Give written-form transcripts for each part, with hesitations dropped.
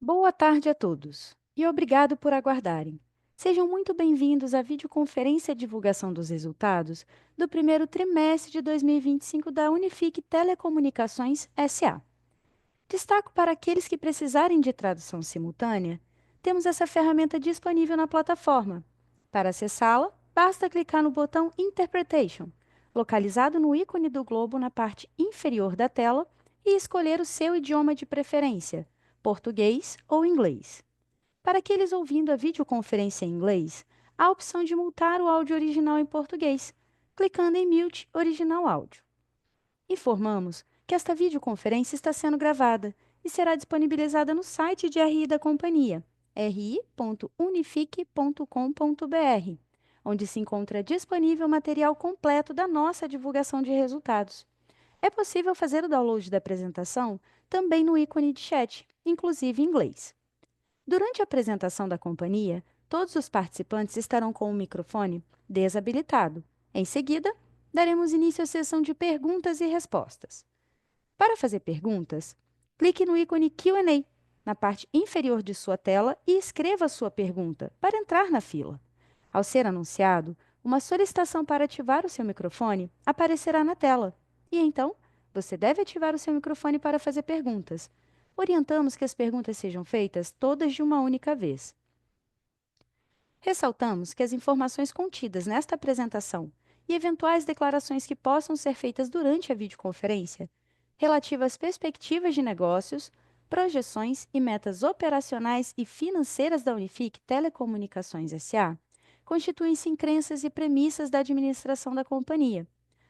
Boa tarde a todos e obrigado por aguardarem. Sejam muito bem-vindos à videoconferência divulgação dos resultados do primeiro trimestre de 2025 da Unifique Telecomunicações SA. Destaco para aqueles que precisarem de tradução simultânea, temos essa ferramenta disponível na plataforma. Para acessá-la, basta clicar no botão Interpretation, localizado no ícone do globo na parte inferior da tela, e escolher o seu idioma de preferência, português ou inglês. Para aqueles ouvindo a videoconferência em inglês, há a opção de mutar o áudio original em português, clicando em Mute Original Áudio. Informamos que esta videoconferência está sendo gravada e será disponibilizada no site de RI da companhia, ri.unifique.com.br, onde se encontra disponível o material completo da nossa divulgação de resultados. É possível fazer o download da apresentação também no ícone de chat, inclusive em inglês. Durante a apresentação da companhia, todos os participantes estarão com o microfone desabilitado. Em seguida, daremos início à sessão de perguntas e respostas. Para fazer perguntas, clique no ícone Q&A na parte inferior de sua tela e escreva a sua pergunta para entrar na fila. Ao ser anunciado, uma solicitação para ativar o seu microfone aparecerá na tela. E então, você deve ativar o seu microfone para fazer perguntas. Orientamos que as perguntas sejam feitas todas de uma única vez. Ressaltamos que as informações contidas nesta apresentação e eventuais declarações que possam ser feitas durante a videoconferência, relativas às perspectivas de negócios, projeções e metas operacionais e financeiras da Unifique Telecomunicações SA, constituem-se em crenças e premissas da administração da companhia,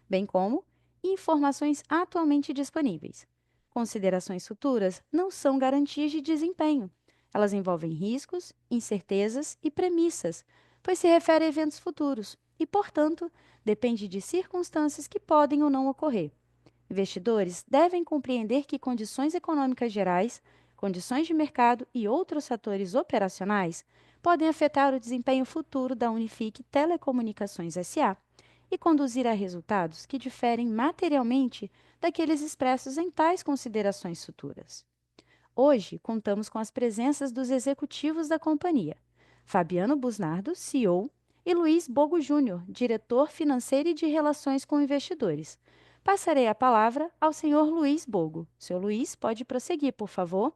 bem como informações atualmente disponíveis. Considerações futuras não são garantias de desempenho. Elas envolvem riscos, incertezas e premissas, pois se refere a eventos futuros e, portanto, depende de circunstâncias que podem ou não ocorrer. Investidores devem compreender que condições econômicas gerais, condições de mercado e outros fatores operacionais podem afetar o desempenho futuro da Unifique Telecomunicações SA e conduzir a resultados que diferem materialmente daqueles expressos em tais considerações futuras. Hoje, contamos com as presenças dos executivos da companhia, Fabiano Busnardo, CEO, e Luiz Bogo Júnior, diretor financeiro e de relações com investidores. Passarei a palavra ao senhor Luiz Bogo. Senhor Luiz, pode prosseguir, por favor.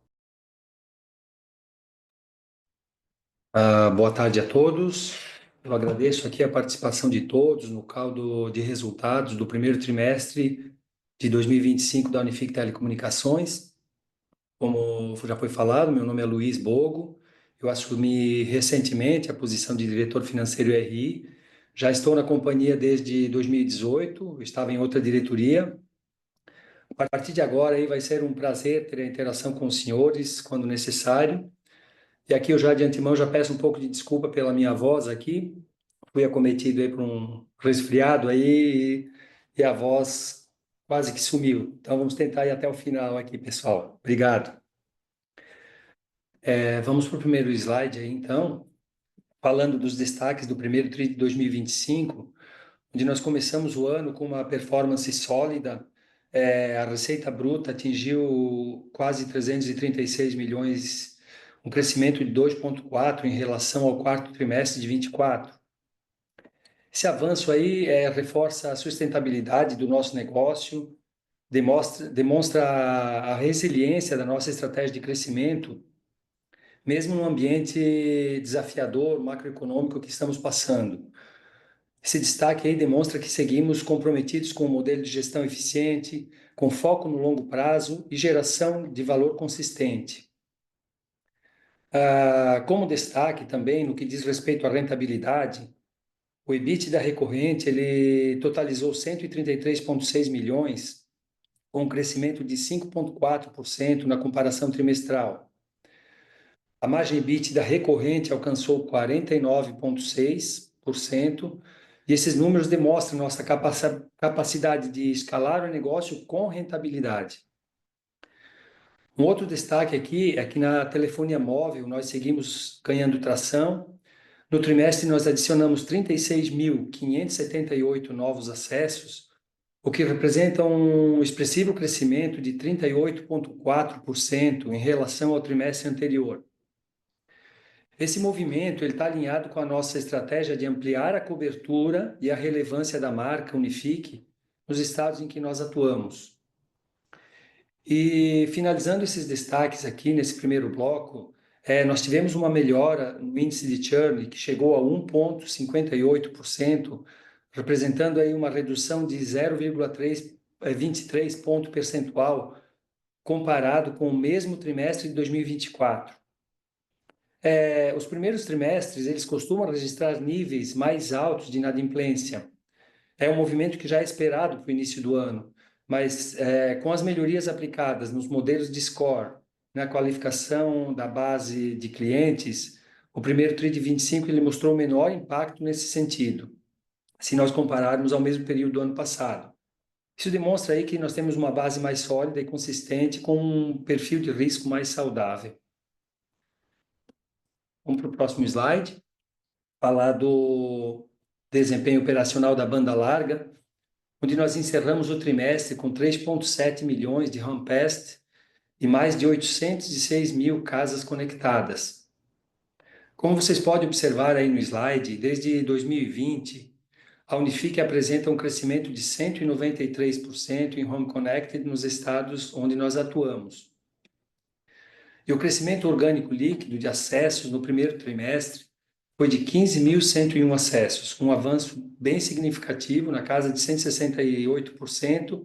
Boa tarde a todos. Eu agradeço aqui a participação de todos no caldo de resultados do primeiro trimestre de 2025 da Unifique Telecomunicações. Como já foi falado, meu nome é Luiz Bogo. Eu assumi recentemente a posição de diretor financeiro RI. Já estou na companhia desde 2018, estava em outra diretoria. A partir de agora aí vai ser um prazer ter a interação com os senhores quando necessário. E aqui eu já de antemão já peço um pouco de desculpa pela minha voz aqui. Fui acometido aí por um resfriado aí e a voz quase que sumiu. Então vamos tentar ir até o final aqui, pessoal. Obrigado. Vamos para o primeiro slide aí, então, falando dos destaques do primeiro TRI de 2025, onde nós começamos o ano com uma performance sólida. A receita bruta atingiu quase 336 milhões, um crescimento de 2,4 em relação ao quarto trimestre de 24. Esse avanço aí reforça a sustentabilidade do nosso negócio, demonstra a resiliência da nossa estratégia de crescimento, mesmo no ambiente desafiador macroeconômico que estamos passando. Esse destaque aí demonstra que seguimos comprometidos com um modelo de gestão eficiente, com foco no longo prazo e geração de valor consistente. Como destaque também no que diz respeito à rentabilidade, o EBITDA recorrente ele totalizou 133,6 milhões, com um crescimento de 5,4% na comparação trimestral. A margem EBITDA recorrente alcançou 49,6%, e esses números demonstram nossa capacidade de escalar o negócio com rentabilidade. Um outro destaque aqui é que na telefonia móvel nós seguimos ganhando tração. No trimestre nós adicionamos 36.578 novos acessos, o que representa um expressivo crescimento de 38,4% em relação ao trimestre anterior. Esse movimento está alinhado com a nossa estratégia de ampliar a cobertura e a relevância da marca Unifique nos estados em que nós atuamos. E finalizando esses destaques aqui nesse primeiro bloco, nós tivemos uma melhora no índice de churn que chegou a 1,58%, representando aí uma redução de 0,23 ponto percentual comparado com o mesmo trimestre de 2024. Os primeiros trimestres, eles costumam registrar níveis mais altos de inadimplência. É um movimento que já é esperado para o início do ano, mas com as melhorias aplicadas nos modelos de score, na qualificação da base de clientes, o primeiro TRI de 25 ele mostrou um menor impacto nesse sentido, se nós compararmos ao mesmo período do ano passado. Isso demonstra aí que nós temos uma base mais sólida e consistente com um perfil de risco mais saudável. Vamos para o próximo slide, falar do desempenho operacional da banda larga, onde nós encerramos o trimestre com 3,7 milhões de home passed e mais de 806 mil casas conectadas. Como vocês podem observar aí no slide, desde 2020, a Unifique apresenta um crescimento de 193% em home connected nos estados onde nós atuamos. E o crescimento orgânico líquido de acessos no primeiro trimestre foi de 15.101 acessos, um avanço bem significativo, na casa de 168%,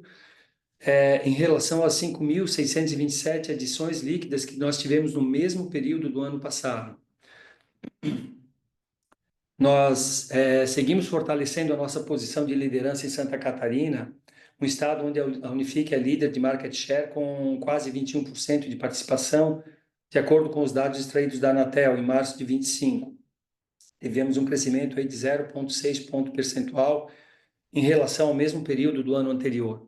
em relação às 5.627 adições líquidas que nós tivemos no mesmo período do ano passado. Nós seguimos fortalecendo a nossa posição de liderança em Santa Catarina, um estado onde a Unifique é líder de market share com quase 21% de participação, de acordo com os dados extraídos da Anatel em março de 25. Tivemos um crescimento aí de 0,6 ponto percentual em relação ao mesmo período do ano anterior.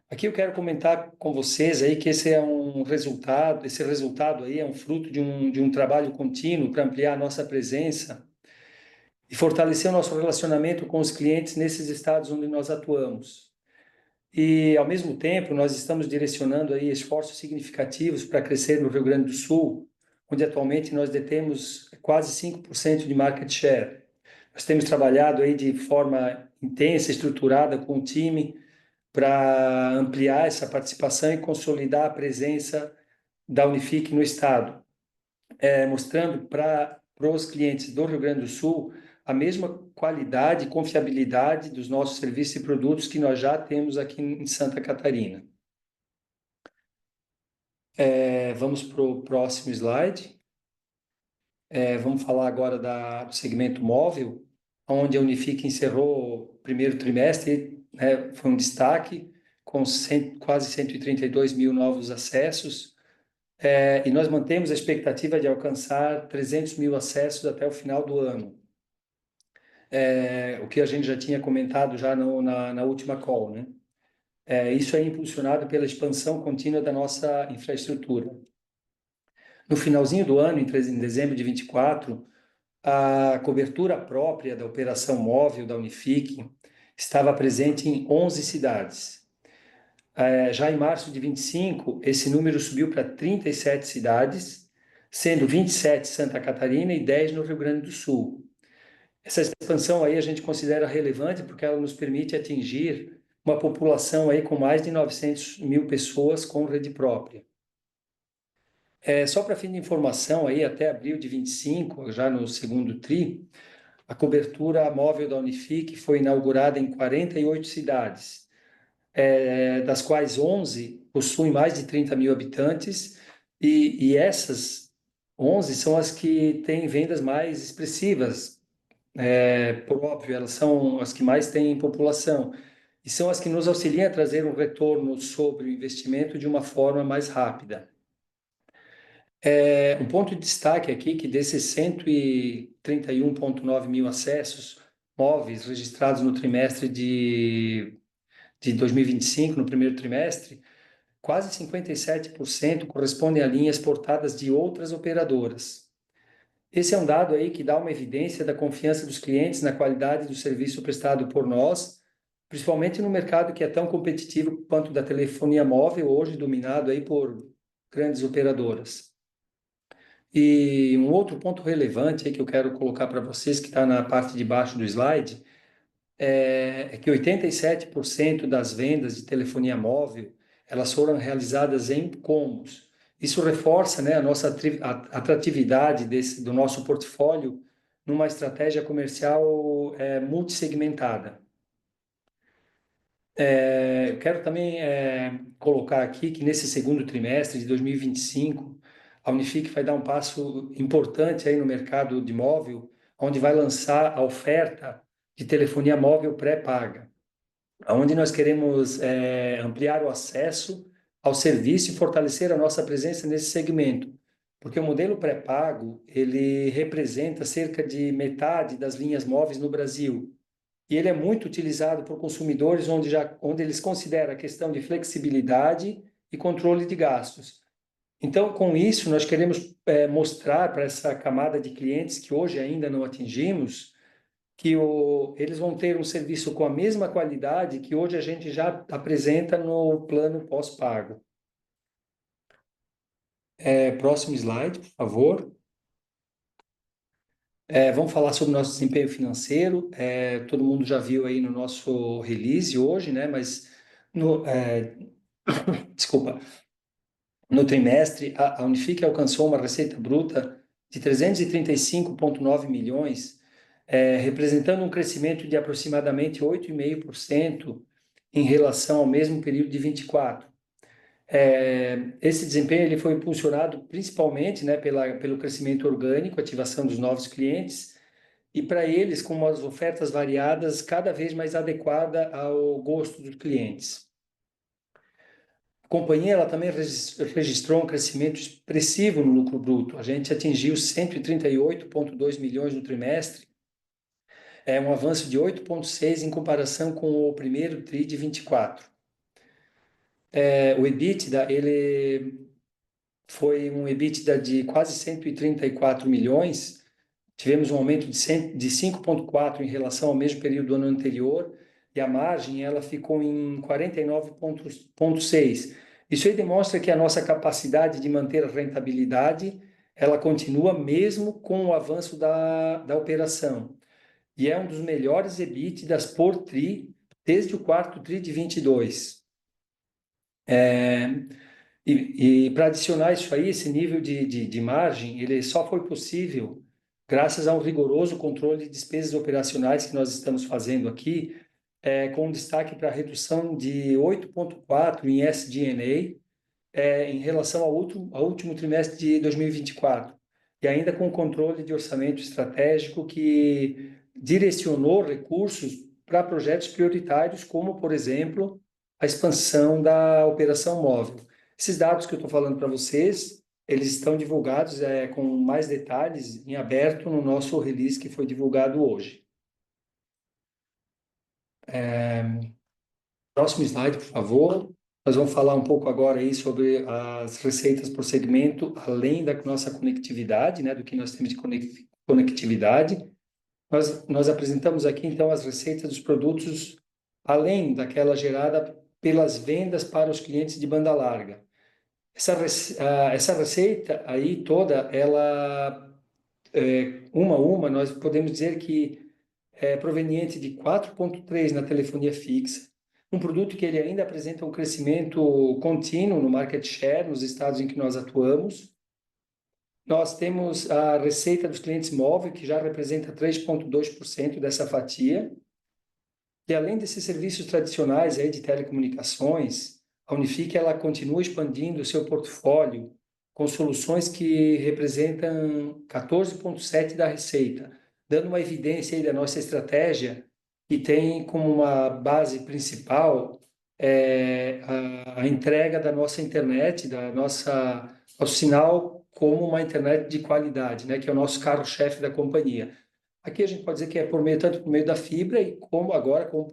Aqui eu quero comentar com vocês aí que esse resultado aí é um fruto de um trabalho contínuo para ampliar a nossa presença e fortalecer o nosso relacionamento com os clientes nesses estados onde nós atuamos. E, ao mesmo tempo, nós estamos direcionando aí esforços significativos para crescer no Rio Grande do Sul, onde atualmente nós detemos quase 5% de market share. Nós temos trabalhado aí de forma intensa, estruturada com o time para ampliar essa participação e consolidar a presença da Unifique no estado, mostrando para os clientes do Rio Grande do Sul a mesma qualidade e confiabilidade dos nossos serviços e produtos que nós já temos aqui em Santa Catarina. Vamos para o próximo slide. Vamos falar agora do segmento móvel, onde a Unifique encerrou o primeiro trimestre, foi um destaque, com quase 132 mil novos acessos, e nós mantemos a expectativa de alcançar 300 mil acessos até o final do ano. O que a gente já tinha comentado já na última call, né? Isso é impulsionado pela expansão contínua da nossa infraestrutura. No finalzinho do ano, em dezembro de 24, a cobertura própria da operação móvel da Unifique estava presente em 11 cidades. Já em março de 25, esse número subiu para 37 cidades, sendo 27 em Santa Catarina e 10 no Rio Grande do Sul. Essa expansão aí a gente considera relevante porque ela nos permite atingir uma população aí com mais de 900 mil pessoas com rede própria. Só para fim de informação, aí, até abril de 25, já no segundo TRI, a cobertura móvel da Unifique foi inaugurada em 48 cidades, das quais 11 possuem mais de 30 mil habitantes, e essas 11 são as que têm vendas mais expressivas. Por óbvio, elas são as que mais têm população, e são as que nos auxiliam a trazer um retorno sobre o investimento de uma forma mais rápida. Um ponto de destaque aqui que desses 131,9 mil acessos móveis registrados no trimestre de 2025, no primeiro trimestre, quase 57% correspondem a linhas portadas de outras operadoras. Esse é um dado aí que dá uma evidência da confiança dos clientes na qualidade do serviço prestado por nós principalmente no mercado que é tão competitivo quanto da telefonia móvel, hoje dominado aí por grandes operadoras. E um outro ponto relevante aí que eu quero colocar para vocês, que está na parte de baixo do slide, é que 87% das vendas de telefonia móvel, elas foram realizadas em combos. Isso reforça, né, a nossa atratividade do nosso portfólio numa estratégia comercial multissegmentada. Eu quero também colocar aqui que nesse segundo trimestre de 2025, a Unifique vai dar um passo importante aí no mercado de móvel, onde vai lançar a oferta de telefonia móvel pré-paga, onde nós queremos ampliar o acesso ao serviço e fortalecer a nossa presença nesse segmento, porque o modelo pré-pago ele representa cerca de metade das linhas móveis no Brasil e ele é muito utilizado por consumidores onde eles consideram a questão de flexibilidade e controle de gastos. Então, com isso, nós queremos mostrar para essa camada de clientes que hoje ainda não atingimos que eles vão ter um serviço com a mesma qualidade que hoje a gente já apresenta no plano pós-pago. Próximo slide, por favor. Vamos falar sobre o nosso desempenho financeiro. Todo mundo já viu aí no nosso release hoje, né? Mas desculpa, no trimestre, a Unifique alcançou uma receita bruta de 335,9 milhões, representando um crescimento de aproximadamente 8,5% em relação ao mesmo período de 24. Esse desempenho ele foi impulsionado principalmente, né, pelo crescimento orgânico, ativação dos novos clientes, e para eles com umas ofertas variadas cada vez mais adequada ao gosto dos clientes. A companhia ela também registrou um crescimento expressivo no lucro bruto. A gente atingiu 138,2 milhões no trimestre, um avanço de 8,6 em comparação com o primeiro TRI de 24. O EBITDA ele foi um EBITDA de quase 134 milhões. Tivemos um aumento de 5,4 em relação ao mesmo período do ano anterior, e a margem ela ficou em 49,6. Isso aí demonstra que a nossa capacidade de manter a rentabilidade, ela continua mesmo com o avanço da operação. E é um dos melhores EBITDAs por TRI desde o quarto TRI de 22. E para adicionar isso aí, esse nível de margem, ele só foi possível graças a um rigoroso controle de despesas operacionais que nós estamos fazendo aqui, com destaque para a redução de 8,4% em SG&A, em relação ao último trimestre de 2024, e ainda com controle de orçamento estratégico que direcionou recursos para projetos prioritários, como, por exemplo, a expansão da operação móvel. Esses dados que eu estou falando para vocês, eles estão divulgados com mais detalhes em aberto no nosso release que foi divulgado hoje. Próximo slide, por favor. Nós vamos falar um pouco agora aí sobre as receitas por segmento, além da nossa conectividade, né, do que nós temos de conectividade. Nós apresentamos aqui, então, as receitas dos produtos, além daquela gerada pelas vendas para os clientes de banda larga. Essa receita aí toda, ela, uma a uma, nós podemos dizer que é proveniente de 4,3 na telefonia fixa, um produto que ele ainda apresenta um crescimento contínuo no market share, nos estados em que nós atuamos. Nós temos a receita dos clientes móveis, que já representa 3,2% dessa fatia. E além desses serviços tradicionais aí de telecomunicações, a Unifique ela continua expandindo o seu portfólio com soluções que representam 14,7% da receita, dando uma evidência aí da nossa estratégia que tem como uma base principal a entrega da nossa internet, ao sinal como uma internet de qualidade, né, que é o nosso carro-chefe da companhia. Aqui a gente pode dizer que é tanto por meio da fibra e como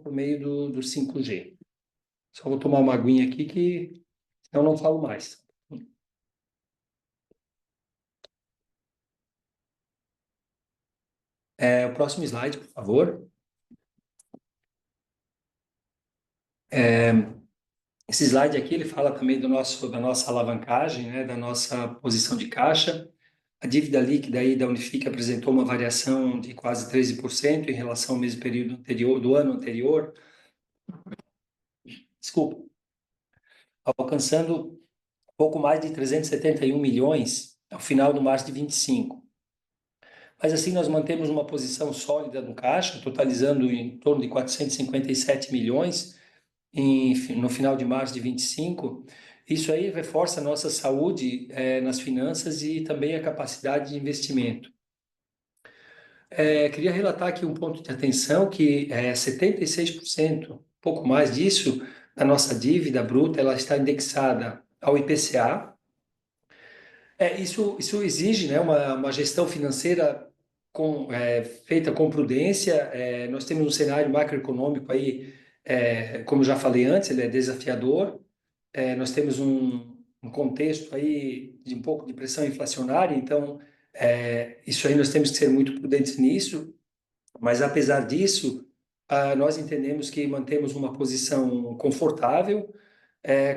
por meio do 5G. Só vou tomar uma aguinha aqui que eu não falo mais. O próximo slide, por favor. Esse slide aqui, ele fala também da nossa alavancagem, né, da nossa posição de caixa. A dívida líquida aí da Unifique apresentou uma variação de quase 13% em relação ao mesmo período anterior, do ano anterior, desculpa, alcançando pouco mais de 371 milhões ao final do março de 25. Mas assim, nós mantemos uma posição sólida no caixa, totalizando em torno de 457 milhões no final de março de 25. Isso aí reforça a nossa saúde nas finanças e também a capacidade de investimento. Queria relatar aqui um ponto de atenção que 76%, pouco mais disso, da nossa dívida bruta, ela está indexada ao IPCA. Isso exige, né, uma gestão financeira feita com prudência. Nós temos um cenário macroeconômico aí, como já falei antes, ele é desafiador. Nós temos um contexto aí de um pouco de pressão inflacionária, então isso aí nós temos que ser muito prudentes nisso, mas apesar disso, nós entendemos que mantemos uma posição confortável,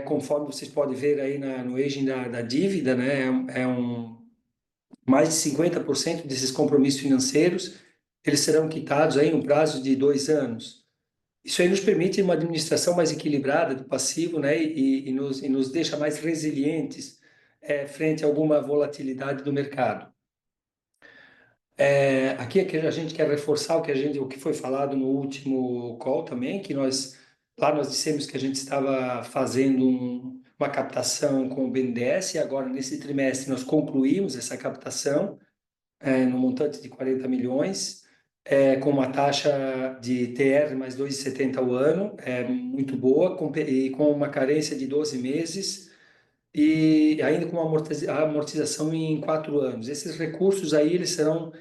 conforme vocês podem ver aí no aging da dívida, né, mais de 50% desses compromissos financeiros, eles serão quitados aí em um prazo de 2 anos. Isso aí nos permite uma administração mais equilibrada do passivo, né, e nos deixa mais resilientes frente a alguma volatilidade do mercado. Aqui é que a gente quer reforçar o que foi falado no último call também, que nós dissemos que a gente estava fazendo uma captação com o BNDES, e agora nesse trimestre nós concluímos essa captação no montante de 40 milhões, com uma taxa de TR mais 2,70 ao ano, muito boa, e com uma carência de 12 meses, e ainda com uma amortização em 4 anos. Esses recursos aí, eles serão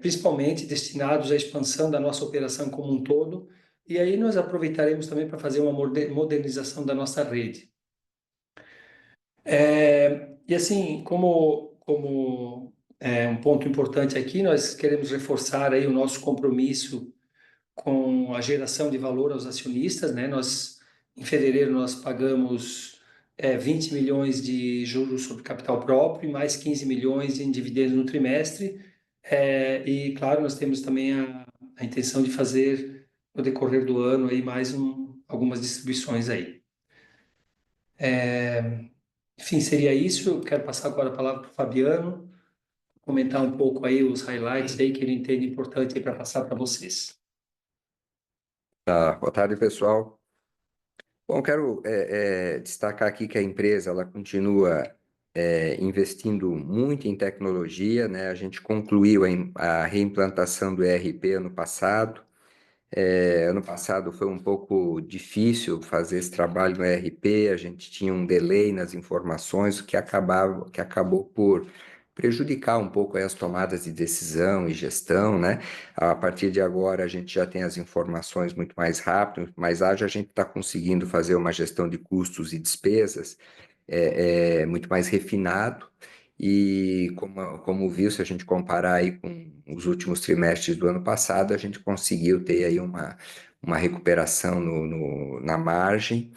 principalmente destinados à expansão da nossa operação como um todo, e aí nós aproveitaremos também para fazer uma modernização da nossa rede. E assim, como um ponto importante aqui, nós queremos reforçar aí o nosso compromisso com a geração de valor aos acionistas, né? Em fevereiro, nós pagamos 20 milhões de juros sobre capital próprio e mais 15 milhões em dividendos no trimestre. E, claro, nós temos também a intenção de fazer, no decorrer do ano, aí mais algumas distribuições aí. Enfim, seria isso. Eu quero passar agora a palavra para o Fabiano, comentar um pouco aí os highlights aí que ele entende importante para passar para vocês. Tá, boa tarde, pessoal. Bom, quero destacar aqui que a empresa ela continua investindo muito em tecnologia, né? A gente concluiu a reimplantação do ERP ano passado. Ano passado foi um pouco difícil fazer esse trabalho no ERP, a gente tinha um delay nas informações, o que acabou por prejudicar um pouco aí as tomadas de decisão e gestão, né? A partir de agora a gente já tem as informações muito mais rápido, mais ágil, a gente está conseguindo fazer uma gestão de custos e despesas muito mais refinado. E como viu, se a gente comparar aí com os últimos trimestres do ano passado, a gente conseguiu ter aí uma recuperação na margem,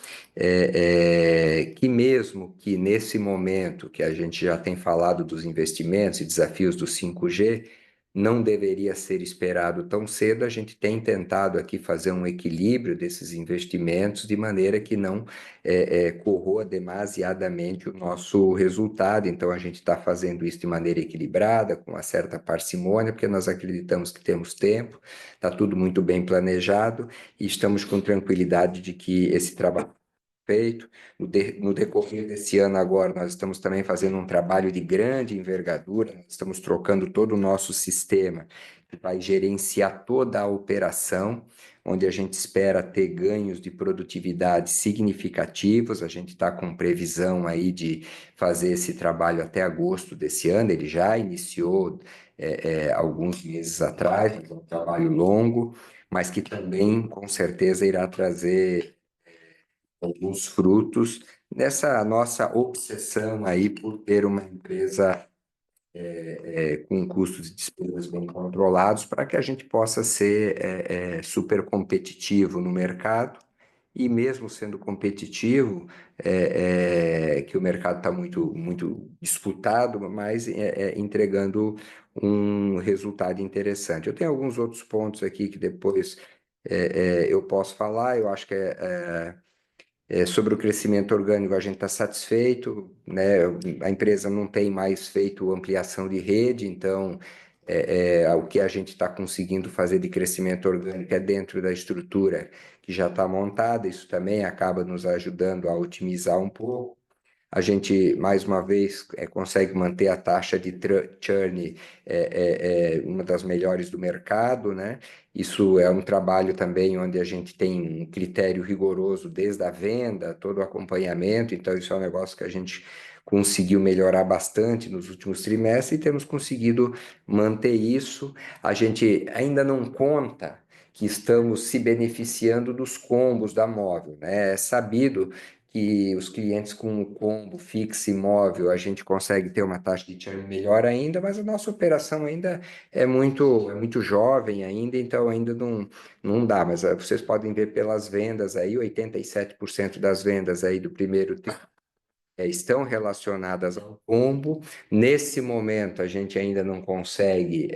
que mesmo que nesse momento que a gente já tem falado dos investimentos e desafios do 5G, não deveria ser esperado tão cedo, a gente tem tentado aqui fazer um equilíbrio desses investimentos de maneira que não corroa demasiadamente o nosso resultado. Então, a gente está fazendo isso de maneira equilibrada, com uma certa parcimônia, porque nós acreditamos que temos tempo, está tudo muito bem planejado e estamos com tranquilidade de que esse trabalho feito. No decorrer desse ano agora, nós estamos também fazendo um trabalho de grande envergadura, nós estamos trocando todo o nosso sistema, que vai gerenciar toda a operação, onde a gente espera ter ganhos de produtividade significativos. A gente está com previsão aí de fazer esse trabalho até agosto desse ano, ele já iniciou alguns meses atrás, é um trabalho longo, mas que também, com certeza, irá trazer alguns frutos nessa nossa obsessão aí por ter uma empresa com custos de despesas bem controlados para que a gente possa ser super competitivo no mercado e mesmo sendo competitivo, que o mercado está muito disputado, mas entregando um resultado interessante. Eu tenho alguns outros pontos aqui que depois eu posso falar. Eu acho que sobre o crescimento orgânico, a gente está satisfeito, né? A empresa não tem mais feito ampliação de rede, então o que a gente está conseguindo fazer de crescimento orgânico é dentro da estrutura que já está montada. Isso também acaba nos ajudando a otimizar um pouco. A gente, mais uma vez, consegue manter a taxa de churn uma das melhores do mercado, né? Isso é um trabalho também onde a gente tem um critério rigoroso desde a venda, todo o acompanhamento, então isso é um negócio que a gente conseguiu melhorar bastante nos últimos trimestres e temos conseguido manter isso. A gente ainda não conta que estamos se beneficiando dos combos da Móvel, né? É sabido que os clientes com o combo fixo e móvel, a gente consegue ter uma taxa de churn melhor ainda, mas a nossa operação ainda é muito jovem ainda, então ainda não dá. Mas vocês podem ver pelas vendas aí, 87% das vendas aí do primeiro estão relacionadas ao combo. Nesse momento, a gente ainda não consegue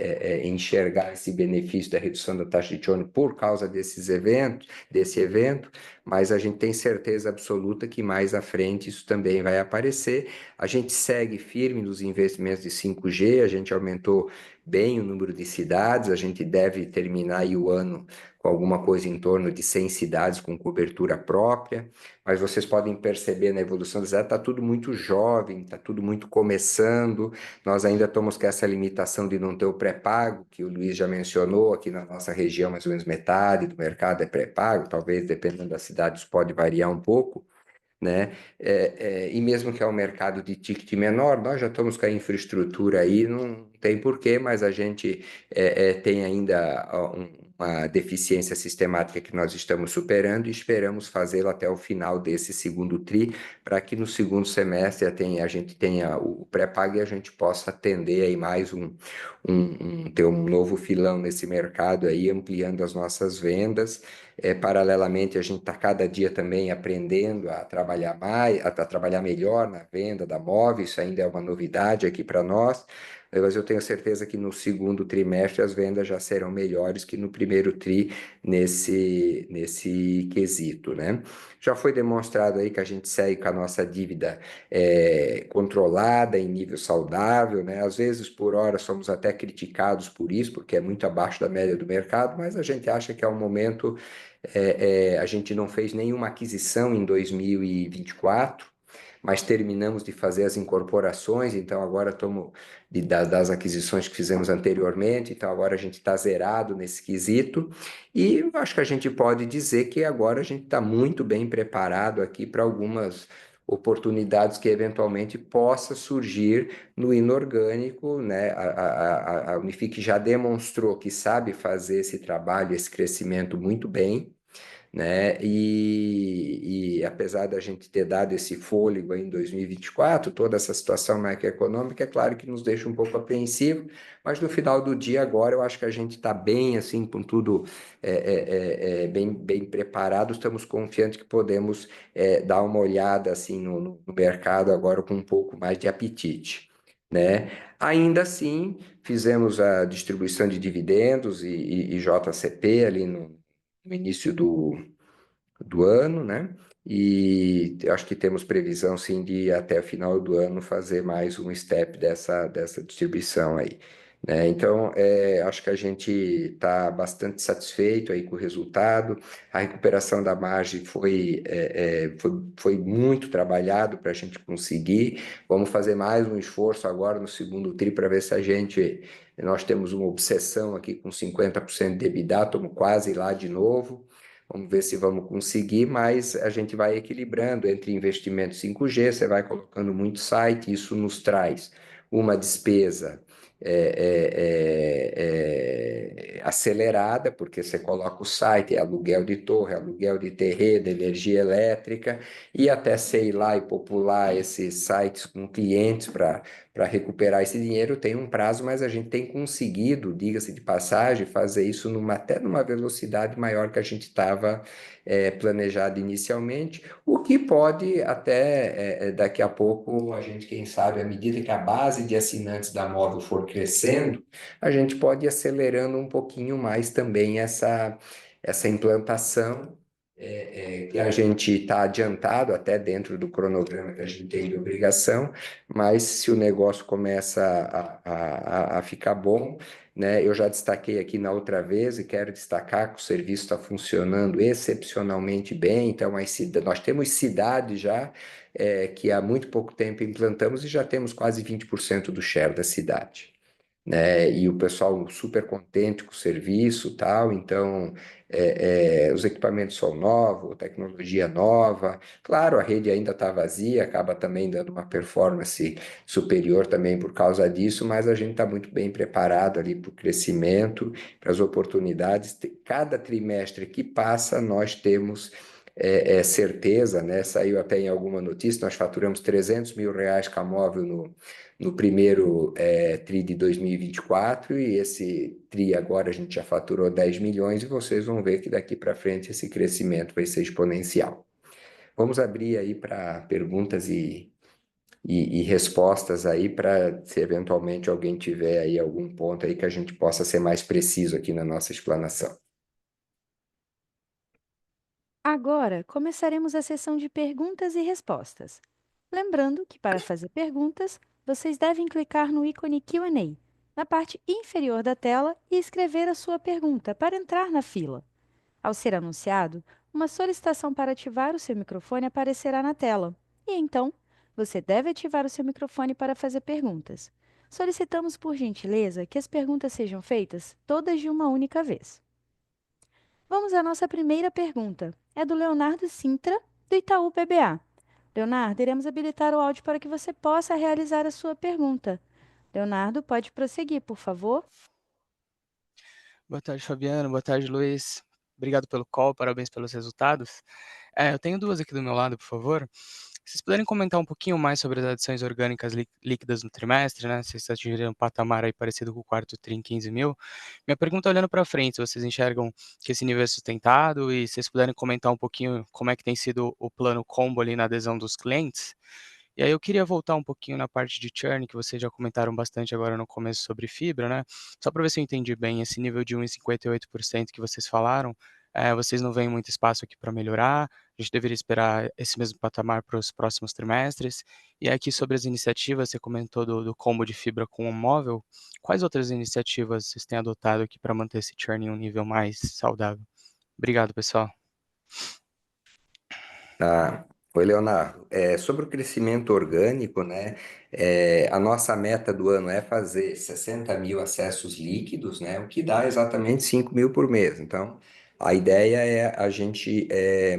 enxergar esse benefício da redução da taxa de churn por causa desse evento, mas a gente tem certeza absoluta que mais à frente isso também vai aparecer. A gente segue firme nos investimentos de 5G, a gente aumentou bem o número de cidades, a gente deve terminar aí o ano com alguma coisa em torno de 100 cidades com cobertura própria. Mas vocês podem perceber na evolução da cidade, está tudo muito jovem, está tudo muito começando. Nós ainda estamos com essa limitação de não ter o pré-pago, que o Luiz já mencionou. Aqui na nossa região, mais ou menos metade do mercado é pré-pago, talvez dependendo da cidade isso pode variar um pouco, né? E mesmo que é um mercado de ticket menor, nós já estamos com a infraestrutura aí, não tem porquê, mas a gente tem ainda uma deficiência sistemática que nós estamos superando e esperamos fazê-lo até o final desse segundo TRI, para que no segundo semestre a gente tenha o pré-pago e a gente possa atender aí mais ter um novo filão nesse mercado aí, ampliando as nossas vendas. Paralelamente, a gente está cada dia também aprendendo a trabalhar mais, a trabalhar melhor na venda da Móvel. Isso ainda é uma novidade aqui para nós, mas eu tenho certeza que no segundo trimestre as vendas já serão melhores que no primeiro tri nesse quesito, né? Já foi demonstrado aí que a gente segue com a nossa dívida controlada, em nível saudável, né? Às vezes, por hora, somos até criticados por isso, porque é muito abaixo da média do mercado, mas a gente acha que é um momento. A gente não fez nenhuma aquisição em 2024, mas terminamos de fazer as incorporações, então agora estamos das aquisições que fizemos anteriormente, então agora a gente está zerado nesse quesito, e acho que a gente pode dizer que agora a gente está muito bem preparado aqui para algumas oportunidades que eventualmente possa surgir no inorgânico, né? A Unifique já demonstrou que sabe fazer esse trabalho, esse crescimento muito bem, né? E apesar da gente ter dado esse fôlego aí em 2024, toda essa situação macroeconômica, é claro que nos deixa um pouco apreensivo, mas no final do dia agora eu acho que a gente está bem, assim, com tudo bem preparado, estamos confiantes que podemos dar uma olhada, assim, no mercado agora com um pouco mais de apetite, né? Ainda assim, fizemos a distribuição de dividendos e JCP ali no início do ano, né? E acho que temos previsão, sim, de até o final do ano fazer mais um step dessa distribuição aí, né? Então, acho que a gente está bastante satisfeito aí com o resultado. A recuperação da margem foi muito trabalhado para a gente conseguir. Vamos fazer mais um esforço agora no segundo tri para ver se nós temos uma obsessão aqui com 50% de EBITDA, estamos quase lá de novo. Vamos ver se vamos conseguir, mas a gente vai equilibrando entre investimento 5G, você vai colocando muito site, isso nos traz uma despesa acelerada, porque você coloca o site, é aluguel de torre, aluguel de terreno, energia elétrica, e até sei lá e popular esses sites com clientes para recuperar esse dinheiro tem um prazo, mas a gente tem conseguido, diga-se de passagem, fazer isso até numa velocidade maior que a gente estava planejado inicialmente, o que pode até daqui a pouco a gente, quem sabe, à medida que a base de assinantes da Móvel for crescendo, a gente pode ir acelerando um pouquinho mais também essa implantação, que a gente está adiantado até dentro do cronograma que a gente tem de obrigação, mas se o negócio começa a ficar bom, né? Eu já destaquei aqui na outra vez e quero destacar que o serviço está funcionando excepcionalmente bem. Então, nós temos cidades já que há muito pouco tempo implantamos e já temos quase 20% do share da cidade, né? E o pessoal super contente com o serviço, tal. Então, os equipamentos são novos, tecnologia nova. Claro, a rede ainda está vazia, acaba também dando uma performance superior também por causa disso, mas a gente está muito bem preparado ali para o crescimento, para as oportunidades. Cada trimestre que passa, nós temos certeza, né? Saiu até em alguma notícia, nós faturamos R$ 300 mil com a Móvel no primeiro TRI de 2024 e esse TRI agora a gente já faturou 10 milhões e vocês vão ver que daqui para frente esse crescimento vai ser exponencial. Vamos abrir aí para perguntas e respostas aí para se eventualmente alguém tiver aí algum ponto aí que a gente possa ser mais preciso aqui na nossa explanação. Agora começaremos a sessão de perguntas e respostas. Lembrando que para fazer perguntas, vocês devem clicar no ícone Q&A na parte inferior da tela e escrever a sua pergunta para entrar na fila. Ao ser anunciado, uma solicitação para ativar o seu microfone aparecerá na tela. E então, você deve ativar o seu microfone para fazer perguntas. Solicitamos, por gentileza, que as perguntas sejam feitas todas de uma única vez. Vamos à nossa primeira pergunta. É do Leonardo Sintra, do Itaú BBA. Leonardo, iremos habilitar o áudio para que você possa realizar a sua pergunta. Leonardo, pode prosseguir, por favor. Boa tarde, Fabiano. Boa tarde, Luiz. Obrigado pelo call, parabéns pelos resultados. Eu tenho duas aqui do meu lado, por favor. Se vocês puderem comentar um pouquinho mais sobre as adições orgânicas líquidas no trimestre, né? Vocês atingiram um patamar aí parecido com o quarto TRI em 15 mil. Minha pergunta é olhando para frente, vocês enxergam que esse nível é sustentado e se vocês puderem comentar um pouquinho como é que tem sido o plano combo ali na adesão dos clientes. E aí eu queria voltar um pouquinho na parte de churn, que vocês já comentaram bastante agora no começo sobre fibra, né? Só para ver se eu entendi bem, esse nível de 1,58% que vocês falaram, vocês não veem muito espaço aqui para melhorar, a gente deveria esperar esse mesmo patamar para os próximos trimestres. E aqui sobre as iniciativas, você comentou do combo de fibra com o móvel, quais outras iniciativas vocês têm adotado aqui para manter esse churn em um nível mais saudável? Obrigado, pessoal. Tá. Oi, Leonardo. Sobre o crescimento orgânico, né? A nossa meta do ano é fazer 60 mil acessos líquidos, né? O que dá exatamente 5 mil por mês. Então, a ideia é a gente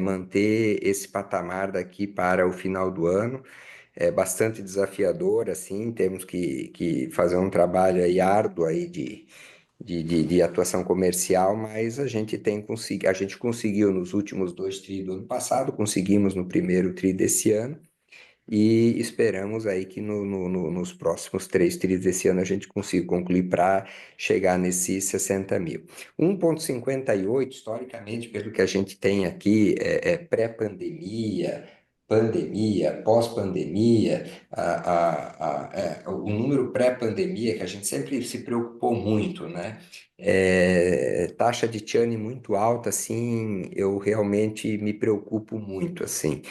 manter esse patamar daqui para o final do ano. É bastante desafiador, assim, temos que fazer um trabalho aí árduo aí de atuação comercial, mas a gente conseguiu nos últimos 2 TRI do ano passado, conseguimos no primeiro TRI desse ano, e esperamos aí que nos próximos 3 TRIs desse ano a gente consiga concluir para chegar nesses 60 mil. 1,58, historicamente, pelo que a gente tem aqui, pré-pandemia, pandemia, pós-pandemia, o número pré-pandemia, que a gente sempre se preocupou muito, né? Taxa de churn muito alta, assim, eu realmente me preocupo muito, assim.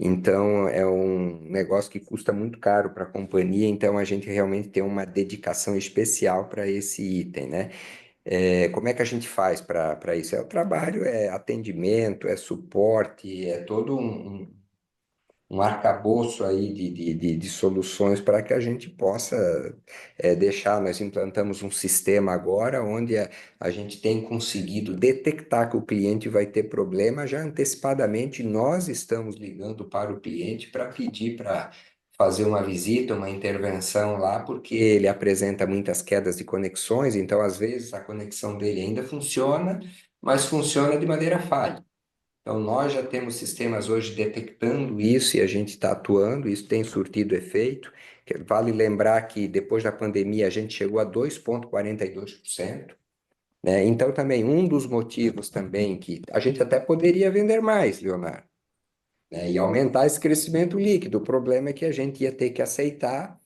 Então, é um negócio que custa muito caro para a companhia, então a gente realmente tem uma dedicação especial para esse item, né? Como é que a gente faz para isso? É o trabalho, é atendimento, é suporte, é todo um arcabouço aí de soluções para que a gente possa deixar. Nós implantamos um sistema agora onde a gente tem conseguido detectar que o cliente vai ter problema já antecipadamente. Nós estamos ligando para o cliente para pedir para fazer uma visita, uma intervenção lá, porque ele apresenta muitas quedas de conexões, então às vezes a conexão dele ainda funciona, mas funciona de maneira falha. Então nós já temos sistemas hoje detectando isso e a gente está atuando, isso tem surtido efeito. Vale lembrar que depois da pandemia a gente chegou a 2,42%. Né? Então, também um dos motivos também que a gente até poderia vender mais, Leonardo, né? E aumentar esse crescimento líquido. O problema é que a gente ia ter que aceitar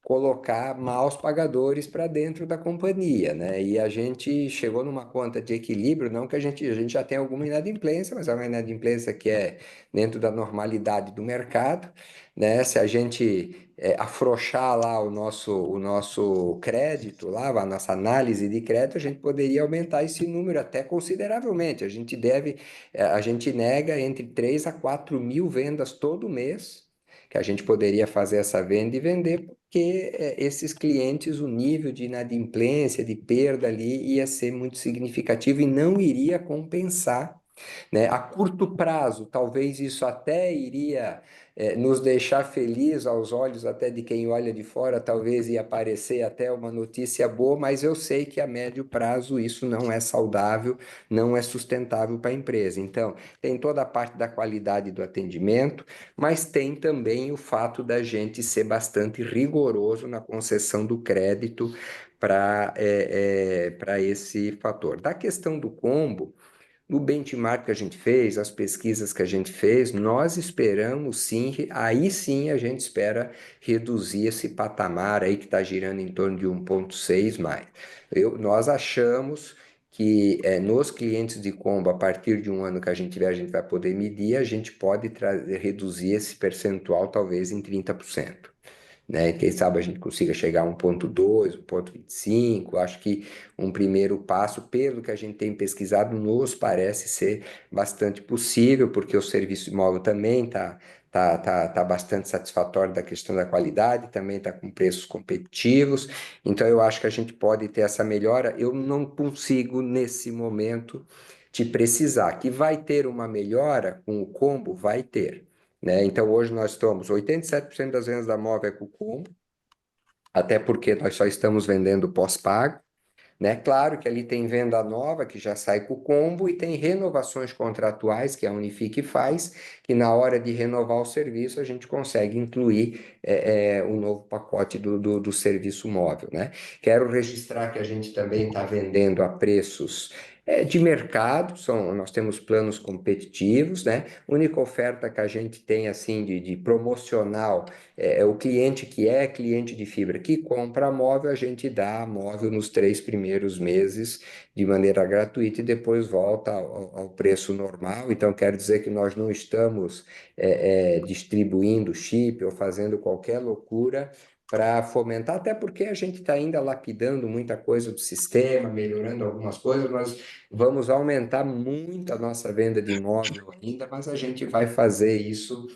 colocar maus pagadores para dentro da companhia, né? E a gente chegou numa conta de equilíbrio, não que a gente já tem alguma inadimplência, mas é uma inadimplência que é dentro da normalidade do mercado, né? Se a gente afrouxar lá o nosso crédito, lá, a nossa análise de crédito, a gente poderia aumentar esse número até consideravelmente. A gente nega entre 3 a 4 mil vendas todo mês, que a gente poderia fazer essa venda e vender, porque esses clientes, o nível de inadimplência, de perda ali ia ser muito significativo e não iria compensar, né? A curto prazo, talvez isso até iria nos deixar feliz aos olhos até de quem olha de fora, talvez ia parecer até uma notícia boa, mas eu sei que a médio prazo isso não é saudável, não é sustentável para a empresa. Então, tem toda a parte da qualidade do atendimento, mas tem também o fato da gente ser bastante rigoroso na concessão do crédito para esse fator. Da questão do combo, no benchmark que a gente fez, as pesquisas que a gente fez, nós esperamos sim, aí sim a gente espera reduzir esse patamar aí que está girando em torno de 1,6 mais. Nós achamos que nos clientes de combo, a partir de um ano que a gente tiver, a gente vai poder medir, a gente pode reduzir esse percentual talvez em 30%. Né? Quem sabe a gente consiga chegar a 1,2, 1,25. Acho que um primeiro passo, pelo que a gente tem pesquisado, nos parece ser bastante possível, porque o serviço imóvel também tá bastante satisfatório da questão da qualidade, também está com preços competitivos, então eu acho que a gente pode ter essa melhora. Eu não consigo, nesse momento, te precisar. Que vai ter uma melhora com o combo? Vai ter. Né? Então, hoje nós estamos 87% das vendas da Móvel é com combo, até porque nós só estamos vendendo pós-pago, né? Claro que ali tem venda nova que já sai com o combo e tem renovações contratuais que a Unifique faz, que na hora de renovar o serviço a gente consegue incluir o novo pacote do serviço móvel, né? Quero registrar que a gente também está vendendo a preços de mercado, nós temos planos competitivos, né? A única oferta que a gente tem assim de promocional é o cliente que é cliente de fibra que compra móvel, a gente dá móvel nos 3 primeiros meses de maneira gratuita e depois volta ao preço normal. Então, quero dizer que nós não estamos distribuindo chip ou fazendo qualquer loucura para fomentar, até porque a gente está ainda lapidando muita coisa do sistema, melhorando algumas coisas, nós vamos aumentar muito a nossa venda de imóvel ainda, mas a gente vai fazer isso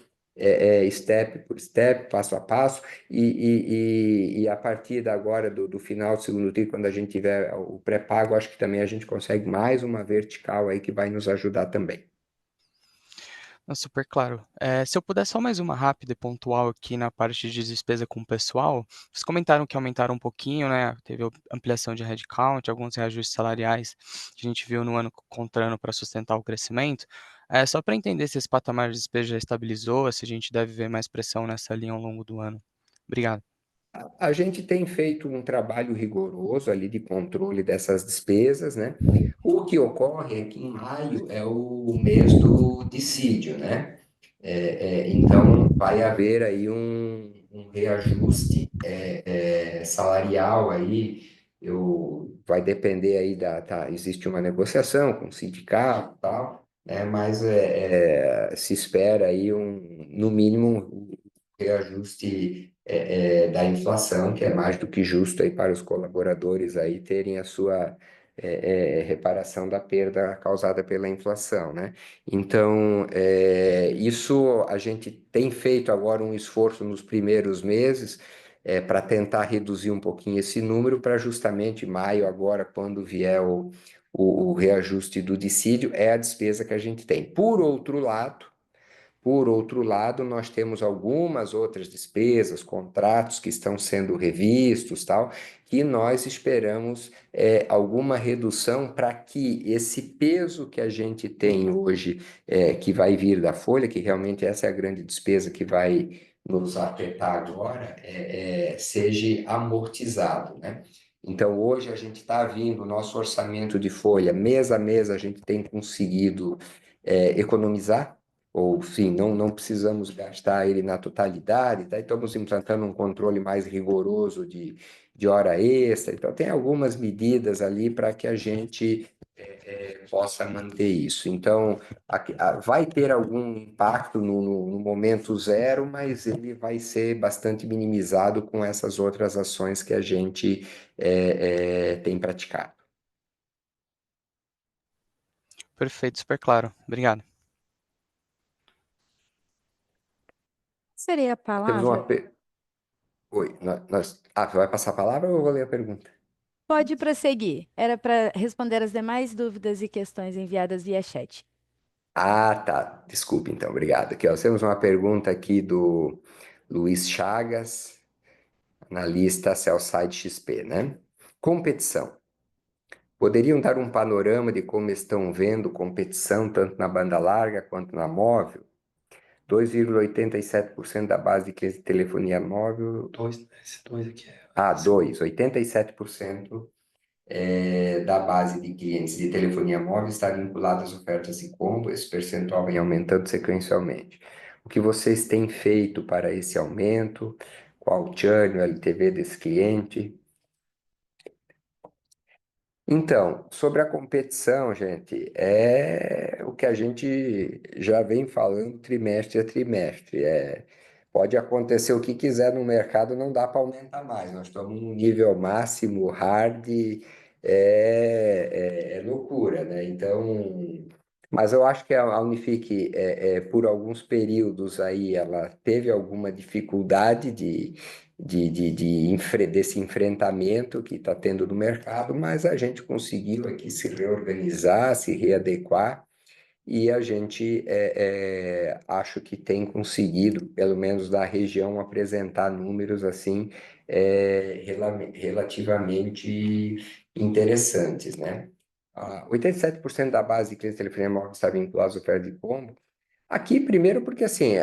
step por step, passo a passo, e a partir da agora, do final do segundo TRI, quando a gente tiver o pré-pago, acho que também a gente consegue mais uma vertical aí que vai nos ajudar também. Não, super claro. Se eu puder só mais uma rápida e pontual aqui na parte de despesa com o pessoal, vocês comentaram que aumentaram um pouquinho, né? Teve ampliação de headcount, alguns reajustes salariais que a gente viu no ano contra ano para sustentar o crescimento. Só para entender se esse patamar de despesa já estabilizou, se a gente deve ver mais pressão nessa linha ao longo do ano. Obrigado. A gente tem feito um trabalho rigoroso ali de controle dessas despesas, né? O que ocorre é que em maio é o mês do dissídio, né? Então, vai haver aí um reajuste salarial aí, vai depender aí existe uma negociação com o sindicato e tal, né? Mas se espera aí no mínimo um reajuste da inflação, que é mais do que justo aí para os colaboradores aí terem a sua reparação da perda causada pela inflação, né? Então, isso a gente tem feito agora um esforço nos primeiros meses para tentar reduzir um pouquinho esse número, para justamente maio, agora, quando vier o reajuste do dissídio, é a despesa que a gente tem. Por outro lado, Por outro lado, nós temos algumas outras despesas, contratos que estão sendo revistos, tal, que nós esperamos alguma redução para que esse peso que a gente tem hoje, que vai vir da folha, que realmente essa é a grande despesa que vai nos afetar agora, seja amortizado, né? Então, hoje a gente está vindo, o nosso orçamento de folha, mês a mês, a gente tem conseguido economizar, ou sim, não precisamos gastar ele na totalidade, tá? Estamos implantando um controle mais rigoroso de hora extra, então tem algumas medidas ali para que a gente possa manter isso. Então, vai ter algum impacto no momento zero, mas ele vai ser bastante minimizado com essas outras ações que a gente tem praticado. Perfeito, super claro. Obrigado. Seria a Temos uma... palavra? Oi, vai passar a palavra ou eu vou ler a pergunta? Pode prosseguir. Era para responder as demais dúvidas e questões enviadas via chat. Ah, tá. Desculpe, então. Obrigado. Aqui, ó, temos uma pergunta aqui do Luiz Chagas, analista Sell-Side XP, né? Competição. Poderiam dar um panorama de como estão vendo competição tanto na banda larga quanto na móvel? 2,87% da base de clientes de telefonia móvel. Esse dois aqui é. 87% da base de clientes de telefonia móvel está vinculado às ofertas de combo, esse percentual vem aumentando sequencialmente. O que vocês têm feito para esse aumento? Qual o churn, o LTV desse cliente? Então, sobre a competição, gente, é o que a gente já vem falando trimestre a trimestre. Pode acontecer o que quiser no mercado, não dá para aumentar mais. Nós estamos no nível máximo, hard, é loucura, né? Então, mas eu acho que a Unifique, por alguns períodos aí, ela teve alguma dificuldade desse enfrentamento que está tendo no mercado, mas a gente conseguiu aqui se reorganizar, se readequar, e a gente acho que tem conseguido, pelo menos da região, apresentar números assim relativamente interessantes, né? 87% da base de clientes de telefonia móvel está vinculada às ofertas de combo. Aqui, primeiro, porque assim,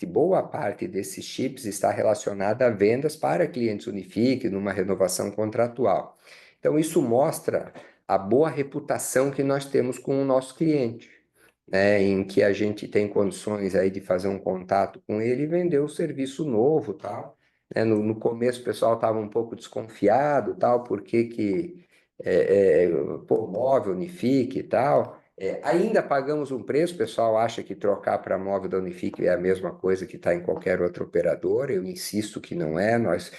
boa parte desses chips está relacionada a vendas para clientes Unifique numa renovação contratual. Então, isso mostra a boa reputação que nós temos com o nosso cliente, né, em que a gente tem condições aí de fazer um contato com ele e vender o serviço novo, tal. Né? No começo o pessoal estava um pouco desconfiado, tal, pô, móvel, Unifique e tal. Ainda pagamos um preço, o pessoal acha que trocar para móvel da Unifique é a mesma coisa que está em qualquer outra operadora, eu insisto que não é, nós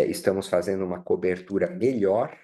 estamos fazendo uma cobertura melhor,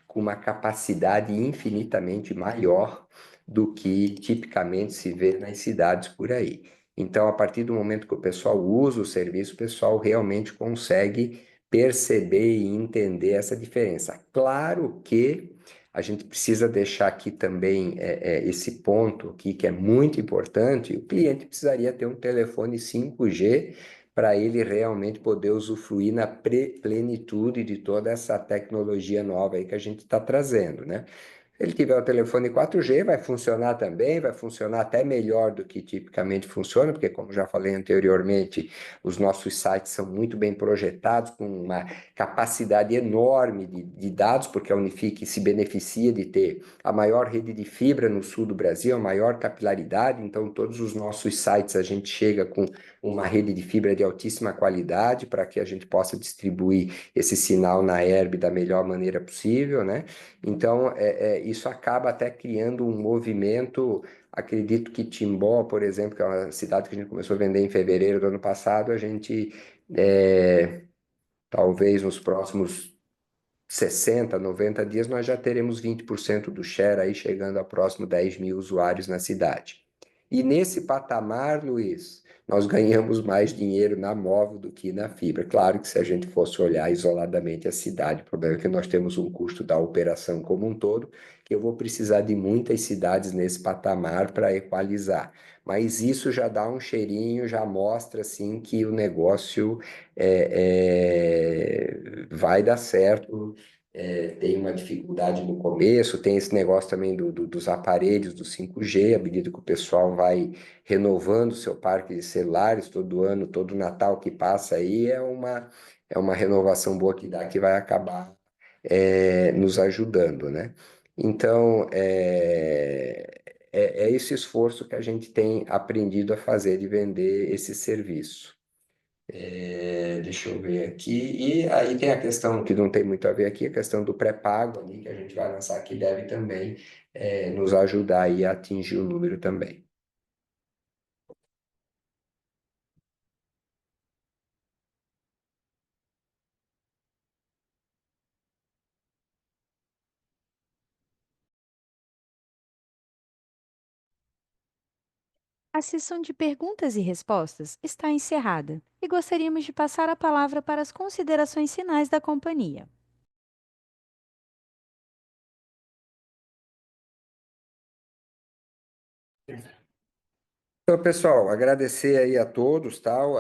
com uma capacidade infinitamente maior do que tipicamente se vê nas cidades por aí. Então, a partir do momento que o pessoal usa o serviço, o pessoal realmente consegue perceber e entender essa diferença. Claro que a gente precisa deixar aqui também esse ponto aqui que é muito importante. O cliente precisaria ter um telefone 5G para ele realmente poder usufruir na plenitude de toda essa tecnologia nova aí que a gente está trazendo, né? Se ele tiver o telefone 4G, vai funcionar também, vai funcionar até melhor do que tipicamente funciona, porque, como já falei anteriormente, os nossos sites são muito bem projetados, com uma capacidade enorme de dados, porque a Unifique se beneficia de ter a maior rede de fibra no sul do Brasil, a maior capilaridade, então todos os nossos sites a gente chega com uma rede de fibra de altíssima qualidade para que a gente possa distribuir esse sinal na herb da melhor maneira possível, né? Então, isso acaba até criando um movimento. Acredito que Timbó, por exemplo, que é uma cidade que a gente começou a vender em fevereiro do ano passado, a gente, talvez nos próximos 60, 90 dias, nós já teremos 20% do share aí chegando a próximo 10 mil usuários na cidade. E nesse patamar, Luiz, nós ganhamos mais dinheiro na móvel do que na fibra. Claro que se a gente fosse olhar isoladamente a cidade, o problema é que nós temos um custo da operação como um todo, que eu vou precisar de muitas cidades nesse patamar para equalizar. Mas isso já dá um cheirinho, já mostra assim que o negócio vai dar certo. Tem uma dificuldade no começo, tem esse negócio também dos aparelhos do 5G, à medida que o pessoal vai renovando o seu parque de celulares todo ano, todo Natal que passa aí, é uma renovação boa que dá, que vai acabar nos ajudando, né? Então, é esse esforço que a gente tem aprendido a fazer de vender esse serviço. Deixa eu ver aqui. E aí tem a questão que não tem muito a ver aqui, a questão do pré-pago ali, que a gente vai lançar, que deve também nos ajudar aí a atingir o número também. A sessão de perguntas e respostas está encerrada e gostaríamos de passar a palavra para as considerações finais da companhia. Então, pessoal, agradecer aí a todos, tal.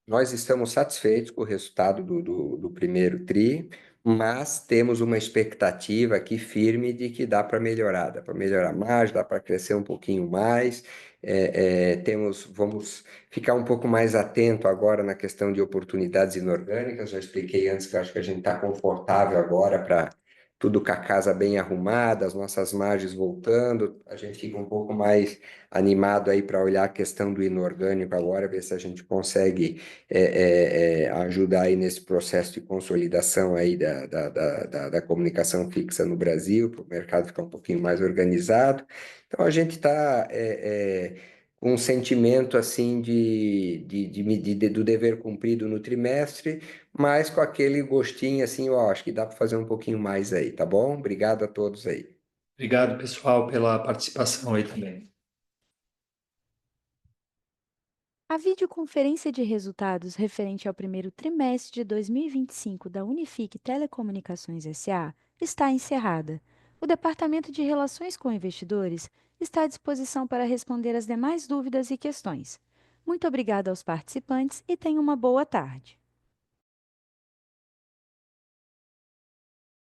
Nós estamos satisfeitos com o resultado do primeiro TRI, mas temos uma expectativa aqui firme de que dá para melhorar mais, dá para crescer um pouquinho mais. Vamos ficar um pouco mais atento agora na questão de oportunidades inorgânicas. Já expliquei antes que eu acho que a gente está confortável agora para tudo com a casa bem arrumada, as nossas margens voltando, a gente fica um pouco mais animado aí para olhar a questão do inorgânico agora, ver se a gente consegue ajudar aí nesse processo de consolidação aí da comunicação fixa no Brasil, para o mercado ficar um pouquinho mais organizado. Então, a gente está com um sentimento assim do dever cumprido no trimestre, mas com aquele gostinho assim, ó, acho que dá para fazer um pouquinho mais aí, tá bom? Obrigado a todos aí. Obrigado, pessoal, pela participação aí também. A videoconferência de resultados referente ao primeiro trimestre de 2025 da Unifique Telecomunicações SA está encerrada. O Departamento de Relações com Investidores está à disposição para responder as demais dúvidas e questões. Muito obrigada aos participantes e tenham uma boa tarde.